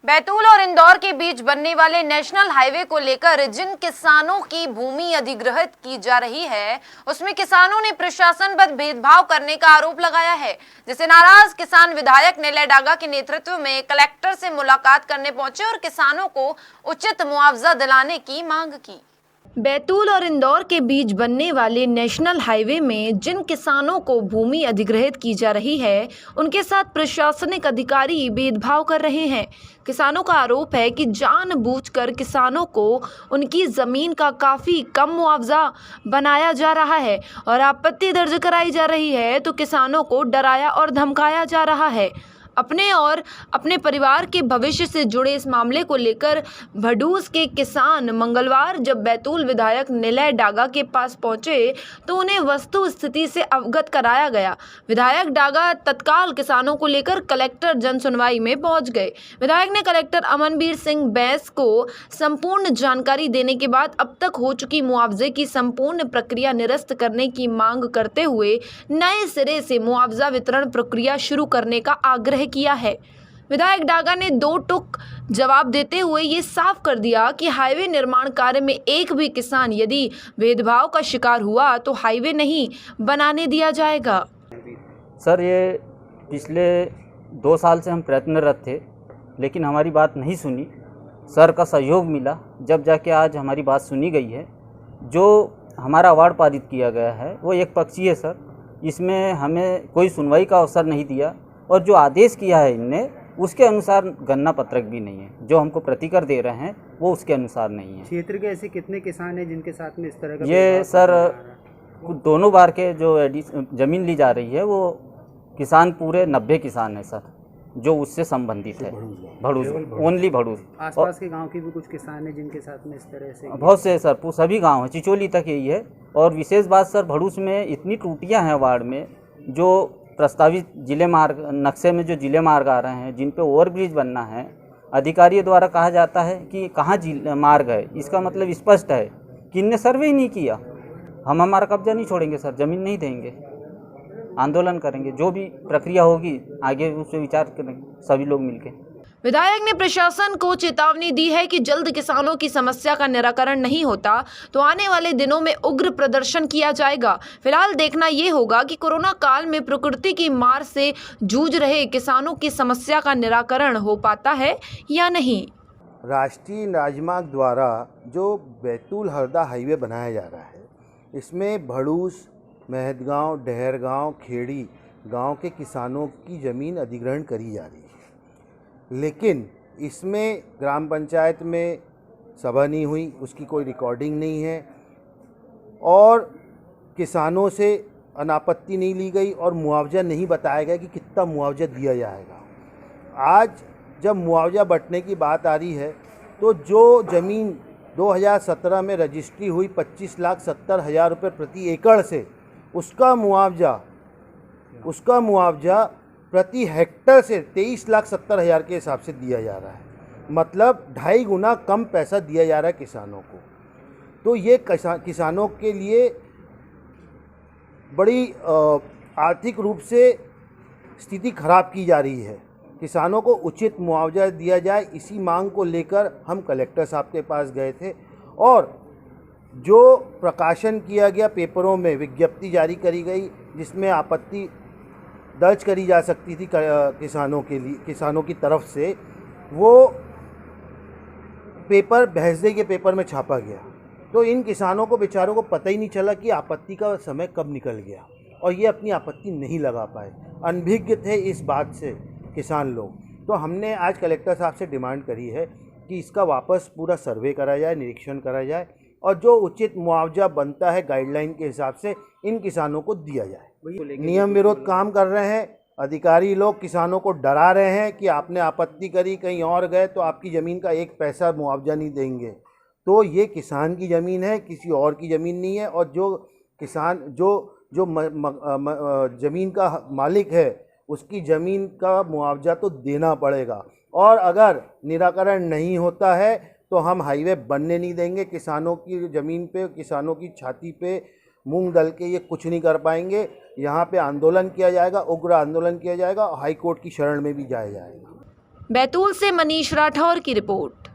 बैतूल और इंदौर के बीच बनने वाले नेशनल हाईवे को लेकर जिन किसानों की भूमि अधिग्रहित की जा रही है, उसमें किसानों ने प्रशासन पर भेदभाव करने का आरोप लगाया है, जिससे नाराज किसान विधायक निलय डागा के नेतृत्व में कलेक्टर से मुलाकात करने पहुंचे और किसानों को उचित मुआवजा दिलाने की मांग की। बैतूल और इंदौर के बीच बनने वाले नेशनल हाईवे में जिन किसानों को भूमि अधिग्रहित की जा रही है, उनके साथ प्रशासनिक अधिकारी भेदभाव कर रहे हैं। किसानों का आरोप है कि जानबूझकर किसानों को उनकी ज़मीन का काफ़ी कम मुआवजा बनाया जा रहा है और आपत्ति दर्ज कराई जा रही है, तो किसानों को डराया और धमकाया जा रहा है। अपने और अपने परिवार के भविष्य से जुड़े इस मामले को लेकर भड़ूस के किसान मंगलवार जब बैतूल विधायक निलय डागा के पास पहुंचे तो उन्हें वस्तु स्थिति से अवगत कराया गया। विधायक डागा तत्काल किसानों को लेकर कलेक्टर जन सुनवाई में पहुंच गए। विधायक ने कलेक्टर अमनवीर सिंह बैस को संपूर्ण जानकारी देने के बाद अब तक हो चुकी मुआवजे की संपूर्ण प्रक्रिया निरस्त करने की मांग करते हुए नए सिरे से मुआवजा वितरण प्रक्रिया शुरू करने का आग्रह किया है। विधायक डागा ने दो टूक जवाब देते हुए ये साफ कर दिया कि हाईवे निर्माण कार्य में एक भी किसान यदि भेदभाव का शिकार हुआ तो हाईवे नहीं बनाने दिया जाएगा। सर, ये पिछले 2 साल से हम प्रयत्नरत थे, लेकिन हमारी बात नहीं सुनी। सर का सहयोग मिला, जब जाके आज हमारी बात सुनी गई है। जो हमारा अवार्ड पारित किया गया है वो एक पक्षीय है सर, इसमें हमें कोई सुनवाई का अवसर नहीं दिया और जो आदेश किया है इनने उसके अनुसार गणना पत्रक भी नहीं है। जो हमको प्रतिकर दे रहे हैं वो उसके अनुसार नहीं है। क्षेत्र के ऐसे कितने किसान हैं जिनके साथ में इस तरह का ये सर दोनों बार के जो ज़मीन ली जा रही है वो किसान पूरे 90 किसान हैं सर, जो उससे संबंधित है। भड़ूस, ओनली भड़ूस। आसपास के गांव के भी कुछ किसान हैं जिनके साथ में इस तरह से बहुत से सर, सभी गांव हैं, चिचोली तक यही है। और विशेष बात सर, भड़ूस में इतनी त्रुटियां हैं वार्ड में, जो प्रस्तावित जिले मार्ग नक्शे में जो जिले मार्ग आ रहे हैं जिन पे ओवरब्रिज बनना है, अधिकारियों द्वारा कहा जाता है कि कहाँ मार्ग है। इसका मतलब स्पष्ट है कि इनने सर्वे ही नहीं किया। हम हमारा कब्जा नहीं छोड़ेंगे सर, ज़मीन नहीं देंगे, आंदोलन करेंगे। जो भी प्रक्रिया होगी आगे उस पर विचार करेंगे सभी लोग मिलकर। विधायक ने प्रशासन को चेतावनी दी है कि जल्द किसानों की समस्या का निराकरण नहीं होता तो आने वाले दिनों में उग्र प्रदर्शन किया जाएगा। फिलहाल देखना ये होगा कि कोरोना काल में प्रकृति की मार से जूझ रहे किसानों की समस्या का निराकरण हो पाता है या नहीं। राष्ट्रीय राजमार्ग द्वारा जो बैतूल हरदा हाईवे बनाया जा रहा है, इसमें भड़ूस, मेहदगांव, डहरगांव, खेड़ी गांव के किसानों की ज़मीन अधिग्रहण करी जा रही है, लेकिन इसमें ग्राम पंचायत में सभा नहीं हुई, उसकी कोई रिकॉर्डिंग नहीं है और किसानों से अनापत्ति नहीं ली गई और मुआवजा नहीं बताया गया कि कितना मुआवजा दिया जाएगा। आज जब मुआवजा बंटने की बात आ रही है तो जो ज़मीन 2017 में रजिस्ट्री हुई 25,70,000 रुपये प्रति एकड़ से, उसका मुआवजा प्रति हेक्टर से 23,70,000 के हिसाब से दिया जा रहा है। मतलब 2.5 गुना कम पैसा दिया जा रहा है किसानों को। तो ये किसानों के लिए बड़ी आर्थिक रूप से स्थिति खराब की जा रही है। किसानों को उचित मुआवजा दिया जाए, इसी मांग को लेकर हम कलेक्टर साहब के पास गए थे और जो प्रकाशन किया गया, पेपरों में विज्ञप्ति जारी करी गई जिसमें आपत्ति दर्ज करी जा सकती थी किसानों की तरफ से, वो पेपर भैंसदे के पेपर में छापा गया। तो इन किसानों को बेचारों को पता ही नहीं चला कि आपत्ति का समय कब निकल गया और ये अपनी आपत्ति नहीं लगा पाए। अनभिज्ञ थे इस बात से किसान लोग। तो हमने आज कलेक्टर साहब से डिमांड करी है कि इसका वापस पूरा सर्वे करा जाए, निरीक्षण करा जाए और जो उचित मुआवजा बनता है गाइडलाइन के हिसाब से इन किसानों को दिया जाए। नियम विरोध काम कर रहे हैं अधिकारी लोग, किसानों को डरा रहे हैं कि आपने आपत्ति करी, कहीं और गए तो आपकी ज़मीन का 1 पैसा मुआवजा नहीं देंगे। तो ये किसान की ज़मीन है, किसी और की ज़मीन नहीं है और जो किसान जो ज़मीन का मालिक है उसकी ज़मीन का मुआवजा तो देना पड़ेगा और अगर निराकरण नहीं होता है तो हम हाईवे बनने नहीं देंगे। किसानों की ज़मीन पे, किसानों की छाती पे मूंग दल के ये कुछ नहीं कर पाएंगे। यहाँ पे आंदोलन किया जाएगा, उग्र आंदोलन किया जाएगा और हाई कोर्ट की शरण में भी जाया जाएगा। बैतूल से मनीष राठौर की रिपोर्ट।